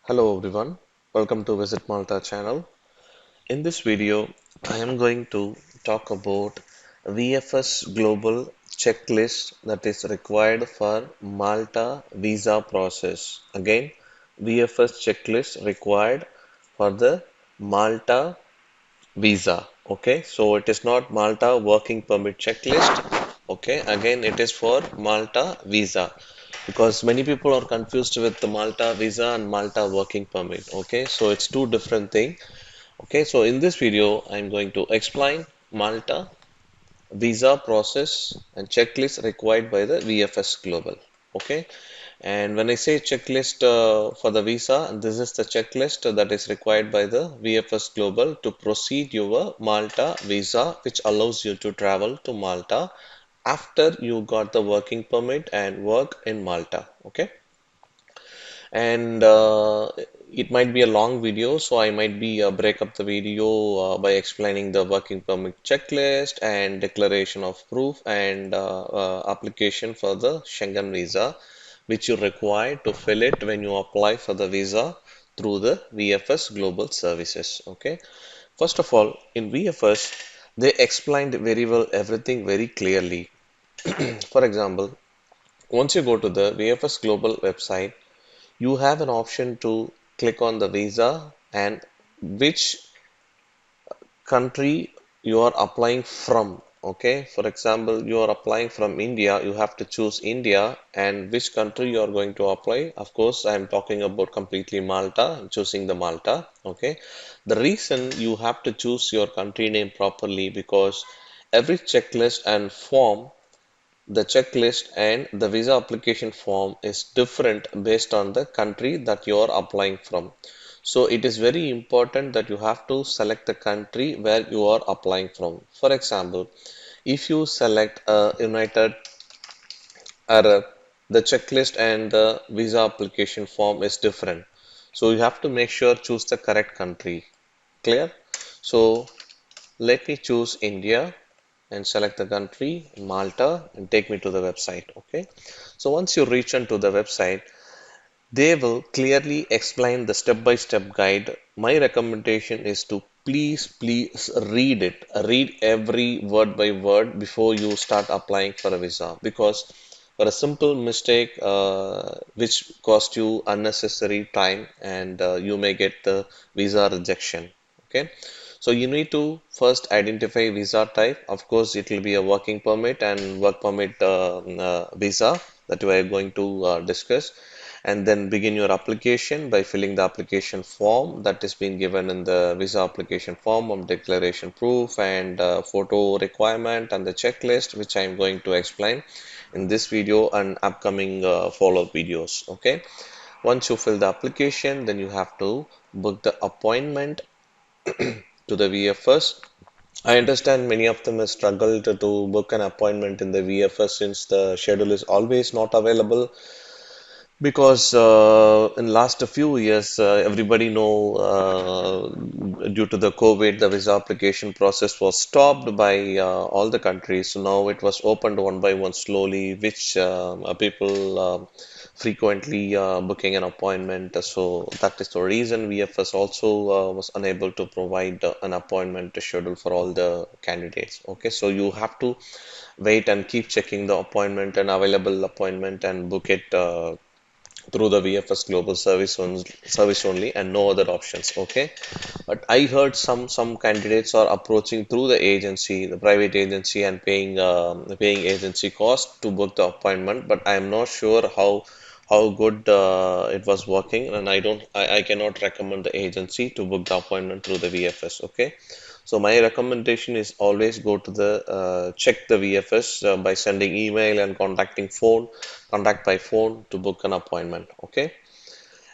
Hello everyone, welcome to Visit Malta channel. In this video, I am going to talk about VFS Global Checklist that is required for Malta visa process. Again, VFS checklist required for the Malta visa. Okay, so it is not Malta Working Permit checklist. Okay, again, it is for Malta visa because many people are confused with the Malta visa and Malta Working Permit. Okay, so it's two different things. Okay, so in this video, I'm going to explain Malta visa process and checklist required by the VFS Global. Okay, and when I say checklist for the visa, this is the checklist that is required by the VFS Global to proceed your Malta visa, which allows you to travel to Malta after you got the working permit and work in Malta. Okay, and it might be a long video, so I might be break up the video by explaining the working permit checklist and declaration of proof and application for the Schengen visa, which you require to fill it when you apply for the visa through the VFS Global Services. Okay, first of all, in VFS, they explained very well everything very clearly. For example, once you go to the VFS Global website, you have an option to click on the visa and which country you are applying from. Okay, for example, you are applying from India, you have to choose India, and which country you are going to apply. Of course, I am talking about completely Malta, I'm choosing the Malta. Okay, the reason you have to choose your country name properly because every checklist and form, the checklist and the visa application form is different based on the country that you are applying from. So it is very important that you have to select the country where you are applying from. For example, if you select United Arab, the checklist and the visa application form is different. So you have to make sure choose the correct country. Clear? So let me choose India and select the country, Malta, and take me to the website. Okay. So once you reach onto the website, they will clearly explain the step-by-step guide. My recommendation is to please read it. Read every word by word before you start applying for a visa because for a simple mistake which cost you unnecessary time and you may get the visa rejection. Okay, so you need to first identify visa type. Of course, it will be a working permit and work permit visa that we are going to discuss, and then begin your application by filling the application form that is being given in the visa application form of declaration proof and photo requirement and the checklist, which I am going to explain in this video and upcoming follow-up videos. Okay, once you fill the application, then you have to book the appointment to the VFS. I understand many of them have struggled to book an appointment in the VFS since the schedule is always not available because in last few years everybody know due to the COVID the visa application process was stopped by all the countries. So now it was opened one by one slowly, which people frequently booking an appointment. So that is the reason VFS also was unable to provide an appointment schedule for all the candidates. Okay, so you have to wait and keep checking the appointment and available appointment and book it through the VFS Global service only and no other options. Okay, but I heard some candidates are approaching through the agency, the private agency, and paying agency cost to book the appointment. But I am not sure how good it was working, and I cannot recommend the agency to book the appointment through the VFS. Okay, so my recommendation is always go to the check the VFS by sending email and contact by phone to book an appointment. Okay,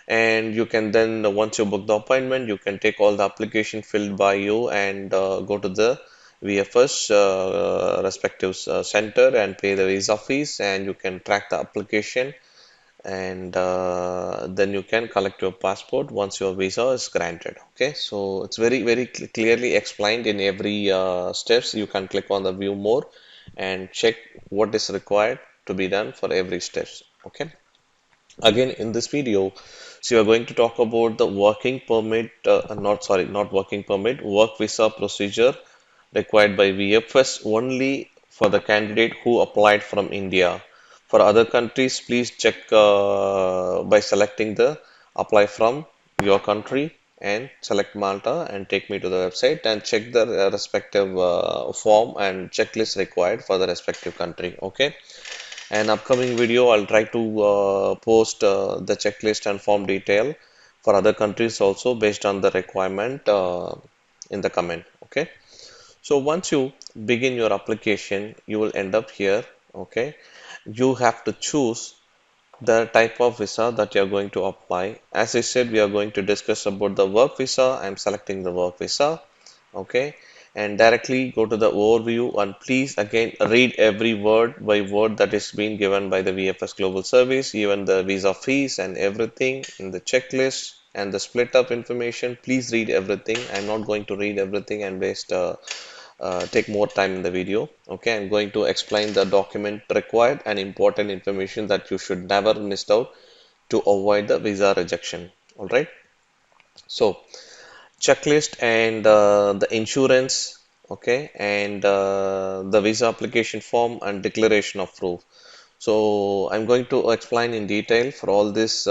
and you can then once you book the appointment, you can take all the application filled by you and go to the VFS respective center and pay the visa fees, and you can track the application and then you can collect your passport once your visa is granted. Okay, so it's very clearly explained in every steps. You can click on the view more and check what is required to be done for every steps. Okay, again in this video, So you are going to talk about the working permit, not working permit, work visa procedure required by VFS only for the candidate who applied from India. For other countries, please check by selecting the apply from your country and select Malta and take me to the website and check the respective form and checklist required for the respective country. Okay. An upcoming video, I'll try to post the checklist and form detail for other countries also based on the requirement in the comment. Okay. So once you begin your application, you will end up here. Okay. You have to choose the type of visa that you are going to apply. As I said, we are going to discuss about the work visa. I'm selecting the work visa. Okay, and directly go to the overview and please again read every word by word that is being given by the VFS Global Service, even the visa fees and everything in the checklist and the split up information. Please read everything. I'm not going to read everything and waste take more time in the video. Okay, I'm going to explain the document required and important information that you should never miss out to avoid the visa rejection. All right. So checklist and the insurance, okay, and the visa application form and declaration of proof. So I'm going to explain in detail for all this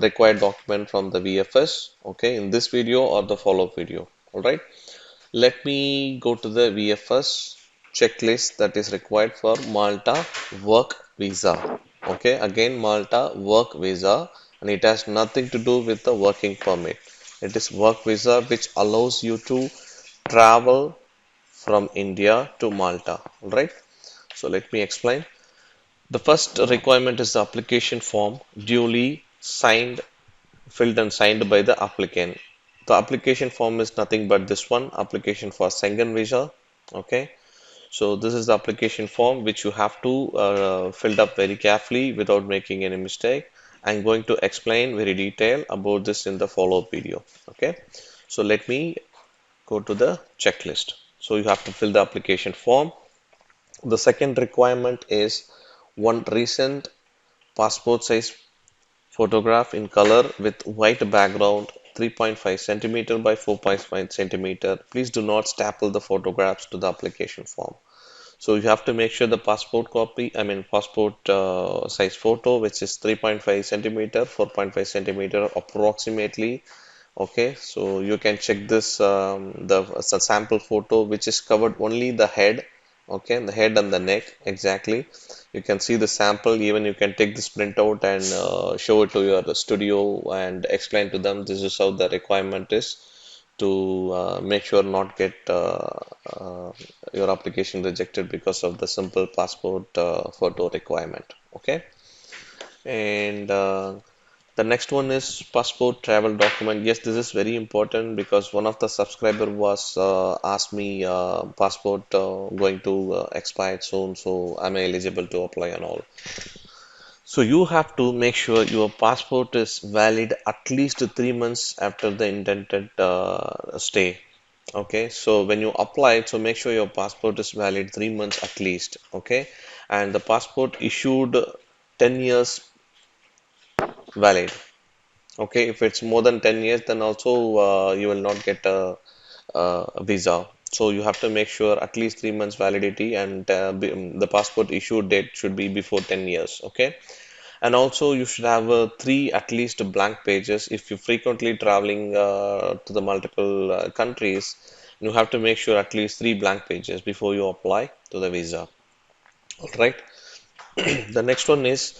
required document from the VFS, okay, in this video or the follow-up video. All right. Let me go to the VFS checklist that is required for Malta Work Visa. Okay, again Malta Work Visa, and it has nothing to do with the working permit. It is work visa which allows you to travel from India to Malta. All right. So let me explain. The first requirement is the application form duly signed, filled and signed by the applicant. The application form is nothing but this one, application for Schengen visa. Okay, so this is the application form which you have to fill up very carefully without making any mistake. I'm going to explain very detail about this in the follow-up video. Okay, so let me go to the checklist. So you have to fill the application form. The second requirement is one recent passport size photograph in color with white background, 3.5 centimeter by 4.5 centimeter. Please do not staple the photographs to the application form. So you have to make sure the passport copy, I mean passport size photo, which is 3.5 centimeter, 4.5 centimeter approximately. Okay, so you can check this the sample photo which is covered only the head, okay, the head and the neck exactly. You can see the sample. Even you can take this printout and show it to your studio and explain to them this is how the requirement is to make sure not get your application rejected because of the simple passport photo requirement. Okay, and the next one is passport travel document. Yes, this is very important because one of the subscriber was asked me passport going to expire soon, so am I eligible to apply and all. So you have to make sure your passport is valid at least 3 months after the intended stay. Okay, so when you apply, so make sure your passport is valid 3 months at least. Okay, and the passport issued 10 years valid. Okay, if it's more than 10 years, then also you will not get a visa. So you have to make sure at least 3 months validity and the passport issue date should be before 10 years. Okay, and also you should have three at least blank pages. If you're frequently traveling to the multiple countries, you have to make sure at least three blank pages before you apply to the visa. All right. The next one is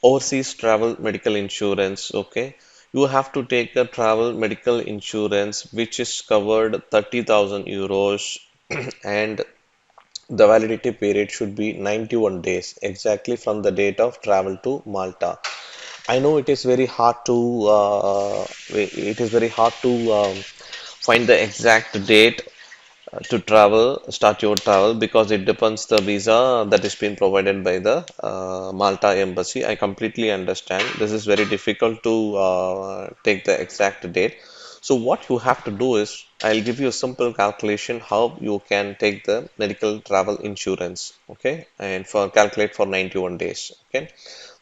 overseas travel medical insurance. Okay, you have to take a travel medical insurance which is covered 30,000 euros and the validity period should be 91 days exactly from the date of travel to Malta. I know it is very hard to find the exact date to travel, start your travel because it depends the visa that is being provided by the Malta embassy. I completely understand. This is very difficult to take the exact date. So what you have to do is, I'll give you a simple calculation how you can take the medical travel insurance. Okay, and for calculate for 91 days. Okay,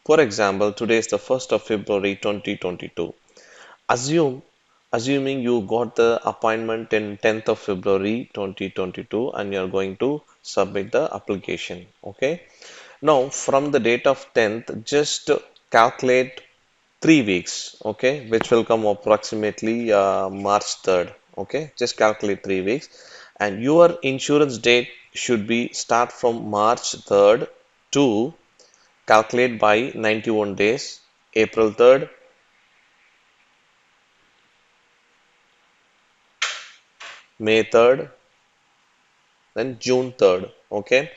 For example, today is the 1st of February 2022. Assume Assuming you got the appointment in 10th of February 2022 and you're going to submit the application. Okay. Now, from the date of 10th, just calculate 3 weeks, okay, which will come approximately March 3rd. Okay, just calculate 3 weeks, and your insurance date should be start from March 3rd to calculate by 91 days, April 3rd, May 3rd, then June 3rd. Okay,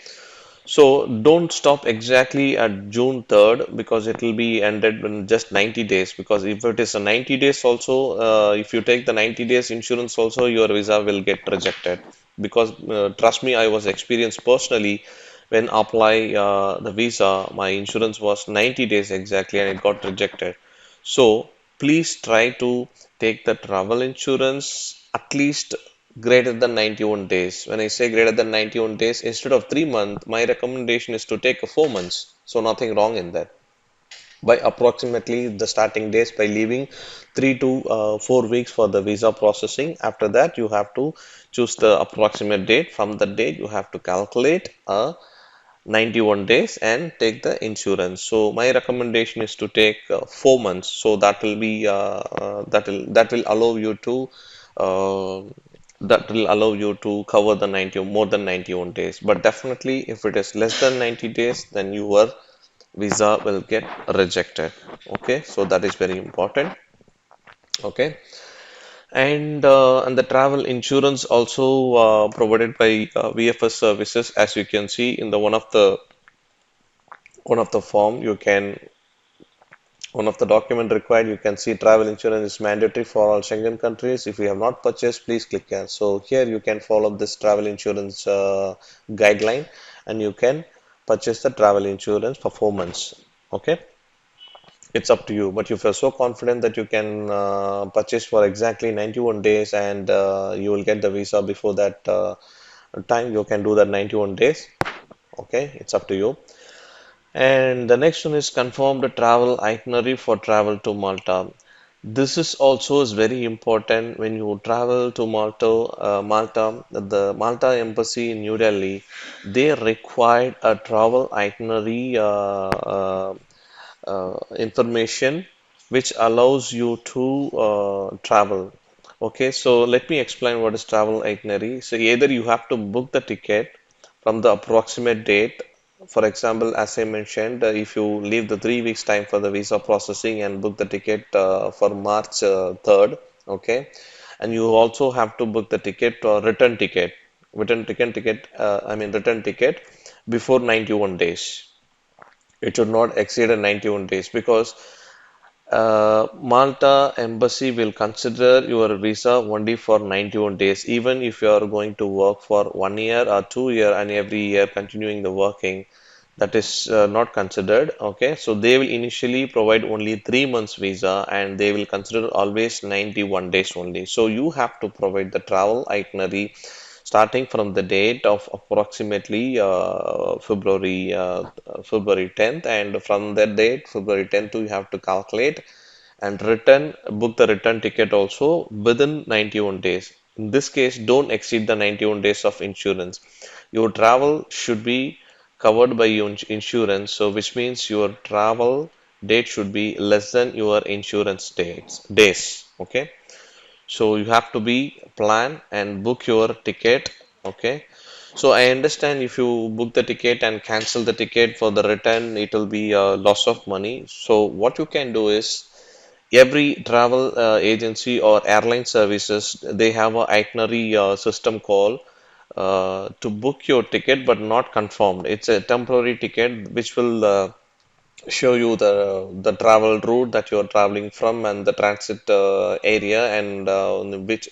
so don't stop exactly at June 3rd because it will be ended in just 90 days. Because if it is a 90 days also, if you take the 90 days insurance also, your visa will get rejected. Because trust me, I was experienced personally when apply the visa, my insurance was 90 days exactly and it got rejected. So please try to take the travel insurance at least greater than 91 days. When I say greater than 91 days, instead of 3 months, my recommendation is to take 4 months. So nothing wrong in that. By approximately the starting days, by leaving 3 to 4 weeks for the visa processing. After that, you have to choose the approximate date. From the date, you have to calculate a 91 days and take the insurance. So my recommendation is to take 4 months. So that will allow you to uh, cover the 90 more than 91 days. But definitely, if it is less than 90 days, then your visa will get rejected. Okay, so that is very important. Okay, and the travel insurance also provided by VFS services, as you can see in the one of the form you can one of the document required, you can see travel insurance is mandatory for all Schengen countries. If you have not purchased, please click here. So here you can follow this travel insurance guideline and you can purchase the travel insurance for 4 months. Okay, it's up to you. But if you're so confident that you can purchase for exactly 91 days and you will get the visa before that time, you can do that 91 days. Okay, it's up to you. And the next one is confirm the travel itinerary for travel to Malta. This is also is very important when you travel to Malta. The Malta Embassy in New Delhi, they required a travel itinerary information which allows you to travel. Okay, so let me explain what is travel itinerary. So either you have to book the ticket from the approximate date. For example, as I mentioned, if you leave the 3 weeks time for the visa processing and book the ticket for March 3rd, okay, and you also have to book the ticket or return ticket before 91 days. It should not exceed 91 days because Malta embassy will consider your visa only for 91 days, even if you are going to work for 1 year or 2 year and every year continuing the working, that is not considered. Okay, so they will initially provide only 3 months visa and they will consider always 91 days only. So you have to provide the travel itinerary starting from the date of approximately February 10th, and from that date, February 10th, you have to calculate and book the return ticket also within 91 days. In this case, don't exceed the 91 days of insurance. Your travel should be covered by your insurance, so which means your travel date should be less than your insurance days. Okay, so you have to be plan and book your ticket. Okay, so I understand if you book the ticket and cancel the ticket for the return, it will be a loss of money. So what you can do is every travel agency or airline services, they have a itinerary system called to book your ticket but not confirmed. It's a temporary ticket which will show you the travel route that you're traveling from and the transit area and which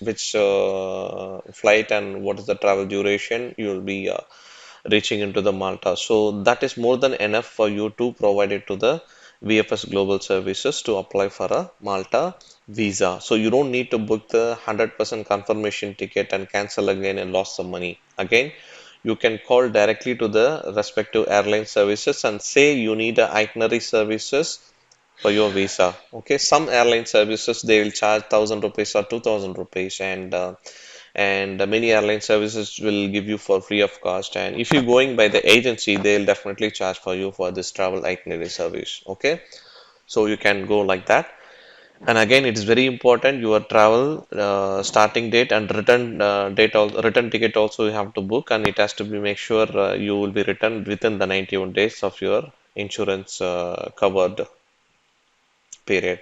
flight and what is the travel duration you'll be reaching into the Malta. So that is more than enough for you to provide it to the VFS Global Services to apply for a Malta visa. So you don't need to book the 100% confirmation ticket and cancel again and lost some money. Again, you can call directly to the respective airline services and say you need a itinerary services for your visa. Okay, some airline services they will charge 1,000 rupees or 2,000 rupees, and many airline services will give you for free of cost. And if you're going by the agency, they'll definitely charge for you for this travel itinerary service. Okay, so you can go like that. And again, it is very important your travel starting date and return return ticket also you have to book, and it has to be make sure you will be returned within the 91 days of your insurance covered period.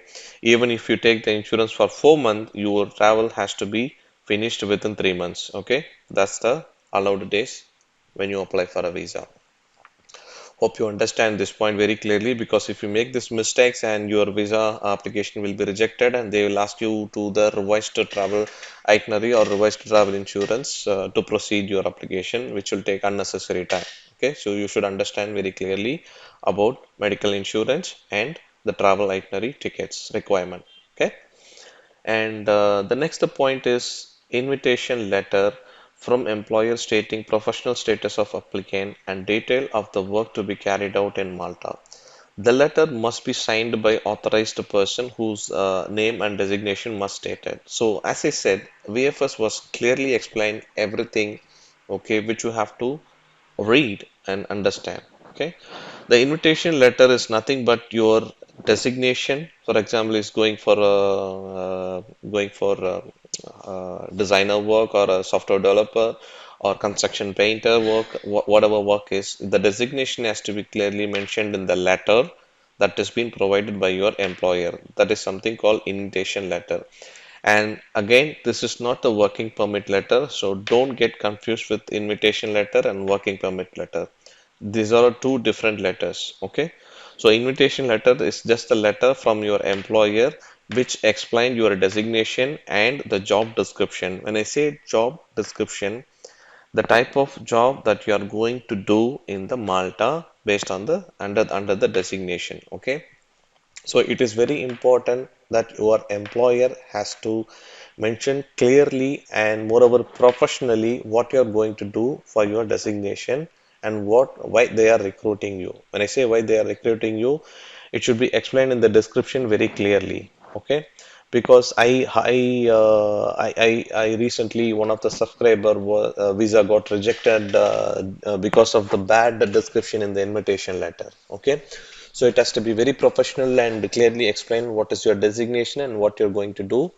Even if you take the insurance for 4 months, your travel has to be finished within 3 months. Okay, that's the allowed days when you apply for a visa. Hope you understand this point very clearly, because if you make these mistakes and your visa application will be rejected, and they will ask you to the revised travel itinerary or revised travel insurance to proceed your application, which will take unnecessary time. Okay, so you should understand very clearly about medical insurance and the travel itinerary tickets requirement. Okay. And the next point is invitation letter from employer stating professional status of applicant and detail of the work to be carried out in Malta. The letter must be signed by authorized person whose name and designation must stated. So as I said, VFS was clearly explained everything, okay, which you have to read and understand. Okay, the invitation letter is nothing but your designation. For example, is going for designer work or a software developer or construction painter work, whatever work is. The designation has to be clearly mentioned in the letter that has been provided by your employer. That is something called invitation letter. And again, this is not the working permit letter, so don't get confused with invitation letter and working permit letter. These are two different letters. Okay, so invitation letter is just a letter from your employer which explain your designation and the job description. When I say job description, the type of job that you are going to do in the Malta based on the under the designation. Okay, so it is very important that your employer has to mention clearly and moreover professionally what you are going to do for your designation and why they are recruiting you. When I say why they are recruiting you, it should be explained in the description very clearly. Okay, because I recently one of the subscriber visa got rejected because of the bad description in the invitation letter. Okay, so it has to be very professional and clearly explain what is your designation and what you're going to do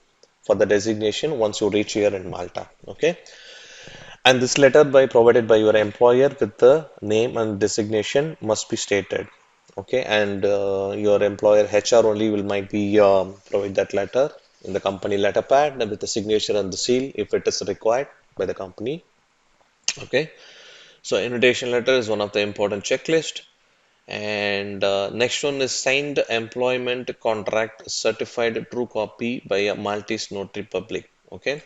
for the designation once you reach here in Malta. Okay, and this letter by provided by your employer with the name and designation must be stated. Okay, and your employer HR only will might be provide that letter in the company letter pad with the signature and the seal if it is required by the company. Okay, so invitation letter is one of the important checklist. And next one is signed employment contract certified true copy by a Maltese notary public. Okay.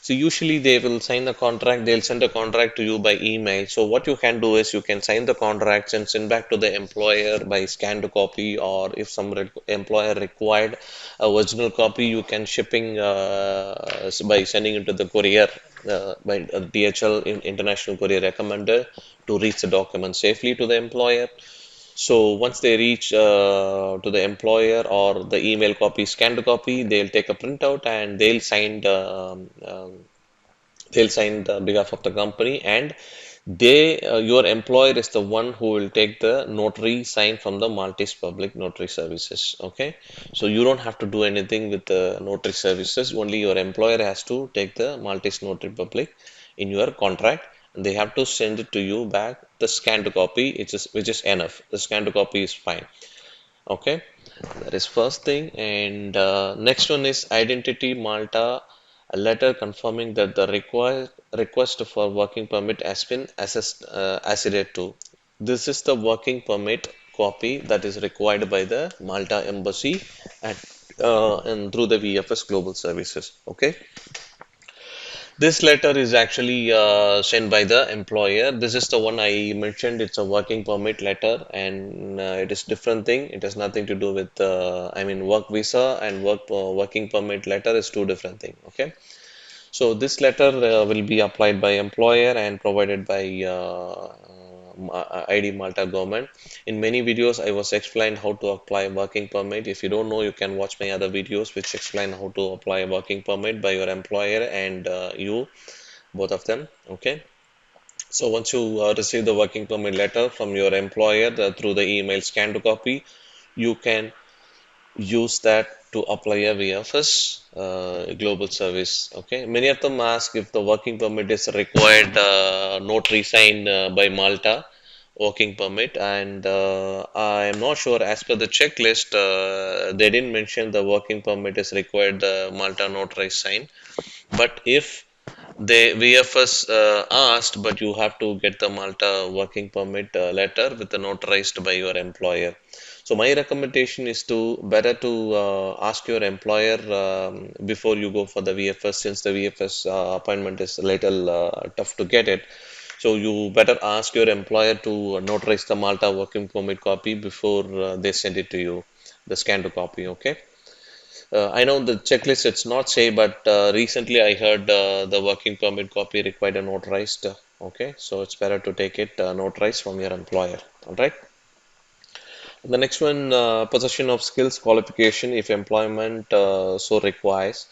So usually they will sign the contract, they'll send a contract to you by email. So what you can do is you can sign the contracts and send back to the employer by scanned copy, or if some employer required a original copy, you can shipping by sending it to the courier by DHL International Courier Recommender to reach the document safely to the employer. So once they reach to the employer or the email copy, scanned copy, they'll take a printout and they'll sign the behalf of the company, and your employer is the one who will take the notary sign from the Maltese Public Notary Services. Okay, so you don't have to do anything with the notary services. Only your employer has to take the Maltese Notary Public in your contract, and they have to send it to you back the scanned copy, which is enough. The scanned copy is fine. Okay, that is first thing. And next one is identity Malta, a letter confirming that the request for working permit has been acceded to. This is the working permit copy that is required by the Malta embassy and through the VFS Global Services. Okay, this letter is actually sent by the employer. This is the one I mentioned. It's a working permit letter, and it is different thing. It has nothing to do with, I mean, work visa and working permit letter is two different thing. Okay. So this letter will be applied by employer and provided by ID Malta government. In many videos, I was explained how to apply working permit. If you don't know, you can watch my other videos which explain how to apply a working permit by your employer and you, both of them. Okay. So once you receive the working permit letter from your employer through the email scan to copy, you can use that to apply a VFS global service. Okay, many of them ask if the working permit is required notary sign by Malta working permit, and I am not sure. As per the checklist, they didn't mention the working permit is required Malta notary sign. But if they VFS asked, but you have to get the Malta working permit letter with the notarized by your employer. So my recommendation is to better to ask your employer before you go for the VFS, since the VFS appointment is a little tough to get it. So you better ask your employer to notarize the Malta working permit copy before they send it to you, the scan to copy. Okay. I know the checklist it's not say, but recently I heard the working permit copy required a notarized. Okay, so it's better to take it notarized from your employer. All right. The next one, possession of skills qualification if employment so requires.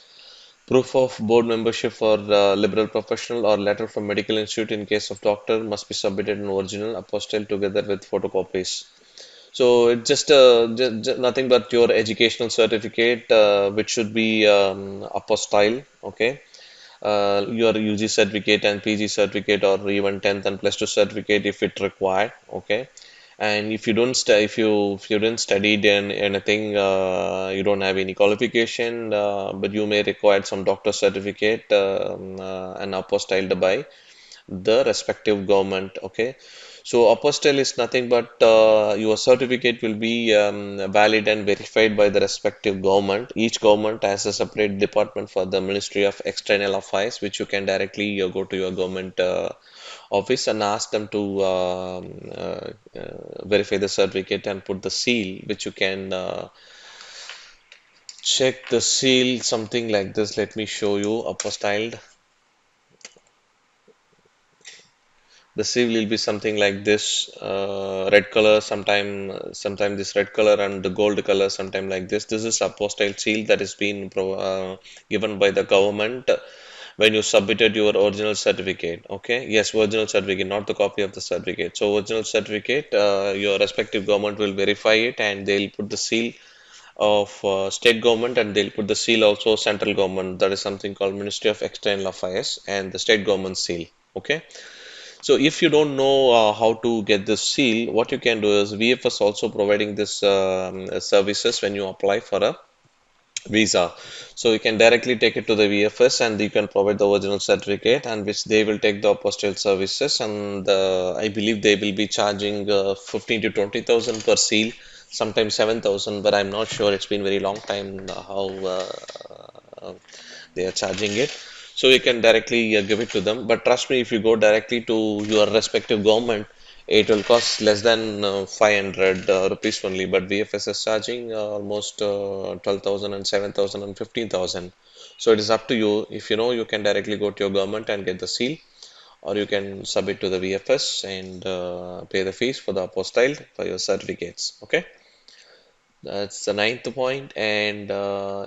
Proof of board membership for liberal professional or letter from medical institute in case of doctor must be submitted in original apostille together with photocopies. So it's just, nothing but your educational certificate, which should be apostille, okay? Your UG certificate and PG certificate, or even 10th and plus 2 certificate if it required, okay? And if you don't if you didn't study then anything, you don't have any qualification, but you may require some doctor certificate and apostilled by the respective government. Okay, so apostille is nothing but your certificate will be valid and verified by the respective government. Each government has a separate department for the Ministry of External Affairs, which you can directly go to your government office and ask them to verify the certificate and put the seal, which you can check the seal something like this. Let me show you apostilled. The sieve will be something like this, red color, sometime this red color and the gold color, sometime like this. This is apostille seal that is been given by the government when you submitted your original certificate. Okay, yes, original certificate, not the copy of the certificate. So original certificate, your respective government will verify it and they'll put the seal of state government, and they'll put the seal also central government. That is something called Ministry of External Affairs and the state government seal. Okay. So if you don't know how to get this seal, what you can do is VFS also providing this services when you apply for a visa. So you can directly take it to the VFS and you can provide the original certificate, and which they will take the apostille services, and I believe they will be charging 15 to 20,000 per seal, sometimes 7,000, but I'm not sure. It's been very long time how they are charging it. So you can directly give it to them. But trust me, if you go directly to your respective government, it will cost less than 500 rupees only. But VFS is charging almost 12,000 and 7,000 and 15,000. So it is up to you. If you know, you can directly go to your government and get the seal, or you can submit to the VFS and pay the fees for the apostille for your certificates. Okay. That's the ninth point, and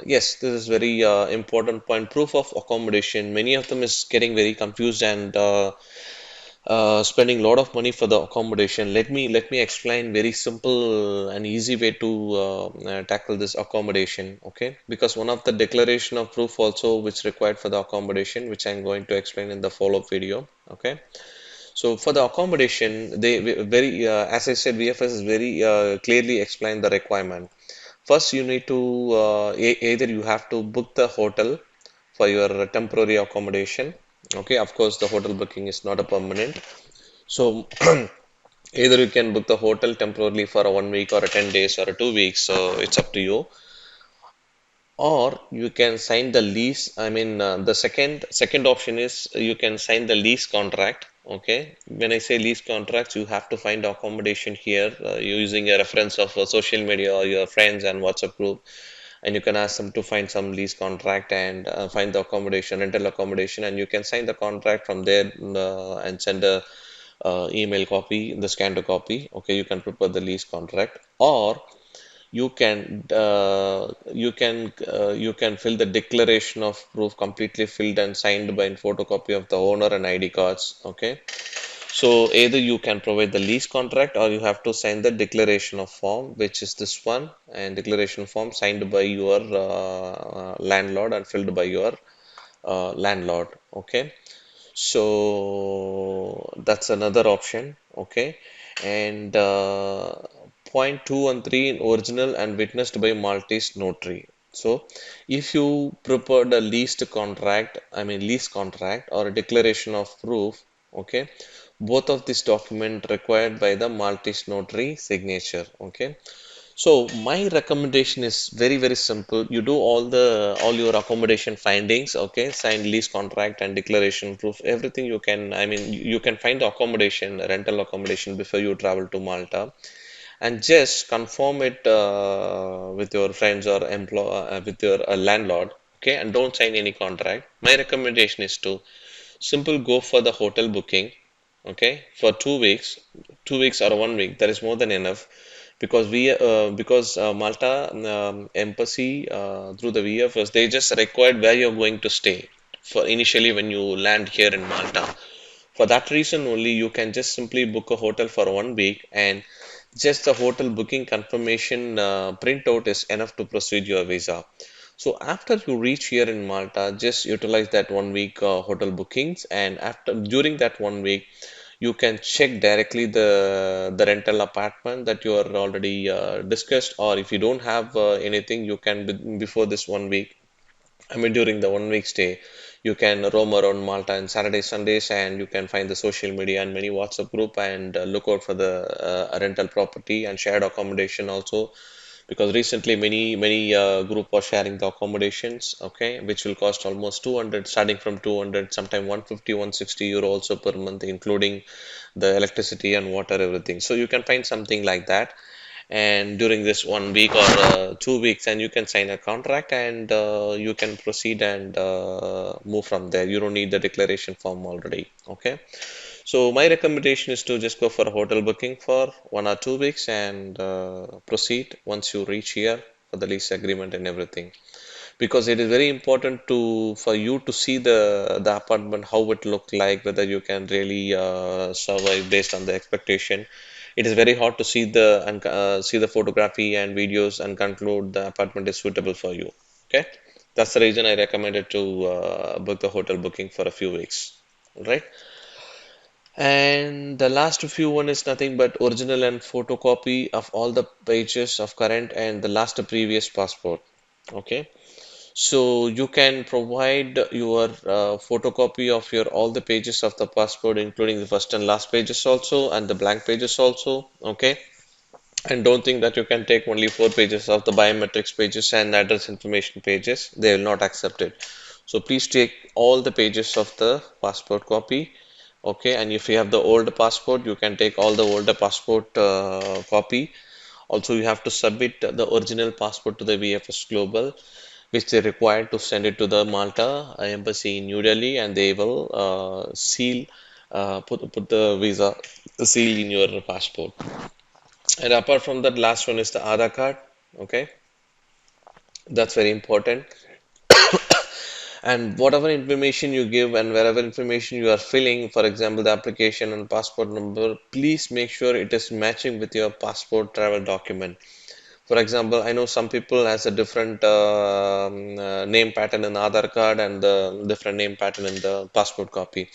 yes, this is very important point. Proof of accommodation. Many of them is getting very confused and spending a lot of money for the accommodation. Let me explain very simple and easy way to tackle this accommodation. Okay, because one of the declaration of proof also which required for the accommodation, which I'm going to explain in the follow-up video. Okay. So for the accommodation, very as I said, VFS is very clearly explained the requirement. First, you need to either you have to book the hotel for your temporary accommodation. Okay, of course, the hotel booking is not a permanent. So either you can book the hotel temporarily for a 1 week or a 10 days or a 2 weeks. So it's up to you, or you can sign the lease. I mean, the second option is you can sign the lease contract. Okay, when I say lease contracts, you have to find accommodation here using a reference of social media or your friends and WhatsApp group, and you can ask them to find some lease contract and find the accommodation, rental accommodation, and you can sign the contract from there and send a email copy, the scanned copy. Okay, you can prepare the lease contract, or you can fill the declaration of proof completely filled and signed by a photocopy of the owner and ID cards. Okay, so either you can provide the lease contract or you have to sign the declaration of form, which is this one, and declaration form signed by your landlord and filled by your landlord. Okay, so that's another option. Okay, and point two and three in original and witnessed by Maltese notary. So if you prepared a lease contract or a declaration of proof, okay, both of these document required by the Maltese notary signature. Okay, so my recommendation is very very simple. You do all your accommodation findings, okay, sign lease contract and declaration proof, everything you can. I mean, you can find the accommodation, rental accommodation before you travel to Malta, and just confirm it with your friends or with your landlord, okay, and don't sign any contract. My recommendation is to simple go for the hotel booking, okay, for 2 weeks, 2 weeks or 1 week. That is more than enough because Malta embassy through the VFS they just required where you're going to stay for initially when you land here in Malta. For that reason only, you can just simply book a hotel for 1 week, and just the hotel booking confirmation printout is enough to proceed your visa. So after you reach here in Malta, just utilize that 1 week hotel bookings, and after during that 1 week, you can check directly the rental apartment that you are already discussed, or if you don't have anything, you can before this 1 week. I mean, during the 1 week stay, you can roam around Malta on Saturdays, Sundays, and you can find the social media and many WhatsApp group and look out for the rental property and shared accommodation also. Because recently many group are sharing the accommodations, okay, which will cost almost 200, starting from 200, sometime 150, 160 euro also per month, including the electricity and water, everything. So you can find something like that and during this 1 week or 2 weeks, and you can sign a contract and you can proceed and move from there. You don't need the declaration form already. Okay, so my recommendation is to just go for a hotel booking for 1 or 2 weeks and proceed once you reach here for the lease agreement and everything, because it is very important to for you to see the apartment, how it look like, whether you can really survive based on the expectation. It is very hard to see see the photography and videos and conclude the apartment is suitable for you. Okay, that's the reason I recommended to book the hotel booking for a few weeks. All right, and the last few one is nothing but original and photocopy of all the pages of current and the last previous passport. Okay, so you can provide your photocopy of your all the pages of the passport, including the first and last pages also, and the blank pages also. Okay, and don't think that you can take only 4 pages of the biometrics pages and address information pages. They will not accept it. So please take all the pages of the passport copy. Okay, and if you have the old passport, you can take all the older passport copy. Also, you have to submit the original passport to the VFS Global, which they require to send it to the Malta embassy in New Delhi, and they will put the visa the seal in your passport. And apart from that, last one is the Aadhaar card. Okay, that's very important. And whatever information you give and wherever information you are filling, for example, the application and passport number, please make sure it is matching with your passport travel document. For example, I know some people has a different name pattern in the Aadhaar card and the different name pattern in the passport copy.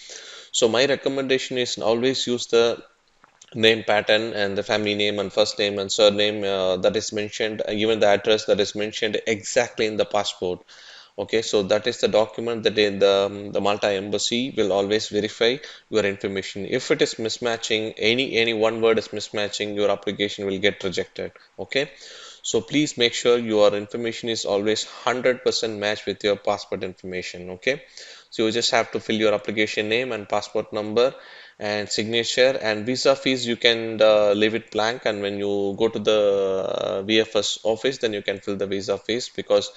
So my recommendation is always use the name pattern and the family name and first name and surname that is mentioned, even the address that is mentioned exactly in the passport. Okay, so that is the document that the Malta embassy will always verify your information. If it is mismatching, any one word is mismatching, your application will get rejected. Okay, so please make sure your information is always 100% matched with your passport information. Okay, so you just have to fill your application name and passport number and signature. And visa fees, you can leave it blank, and when you go to the VFS office, then you can fill the visa fees, because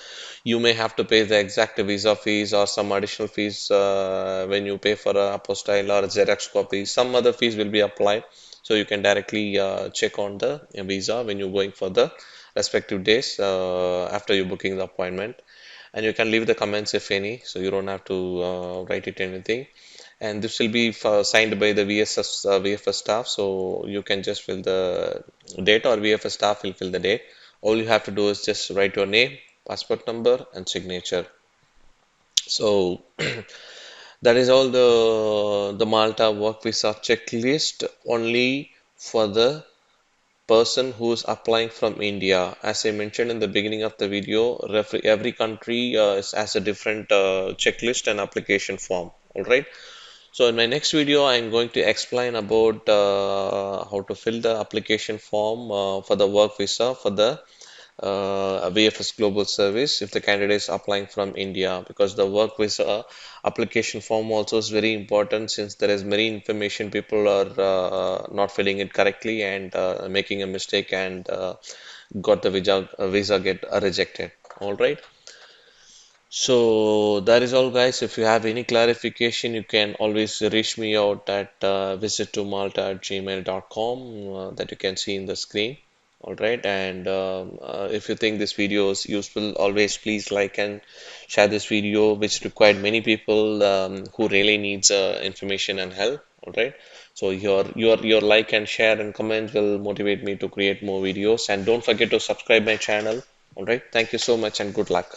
you may have to pay the exact visa fees or some additional fees when you pay for a apostille or a Xerox copy. Some other fees will be applied, so you can directly check on the visa when you're going for the respective days after you booking the appointment. And you can leave the comments if any, so you don't have to write it anything. And this will be signed by the VFS staff, so you can just fill the date, or VFS staff will fill the date. All you have to do is just write your name, passport number, and signature. So that is all the Malta Work Visa Checklist, only for the person who is applying from India. As I mentioned in the beginning of the video, every country has a different checklist and application form. All right. So in my next video, I'm going to explain about how to fill the application form for the work visa for the VFS Global Service if the candidate is applying from India, because the work visa application form also is very important, since there is many information people are not filling it correctly and making a mistake, and got the visa get rejected. All right. So that is all, guys. If you have any clarification, you can always reach me out at visittomalta@gmail.com, that you can see in the screen. All right, and if you think this video is useful, always please like and share this video, which required many people who really needs information and help. All right, so your like and share and comment will motivate me to create more videos. And don't forget to subscribe my channel. All right, thank you so much and good luck.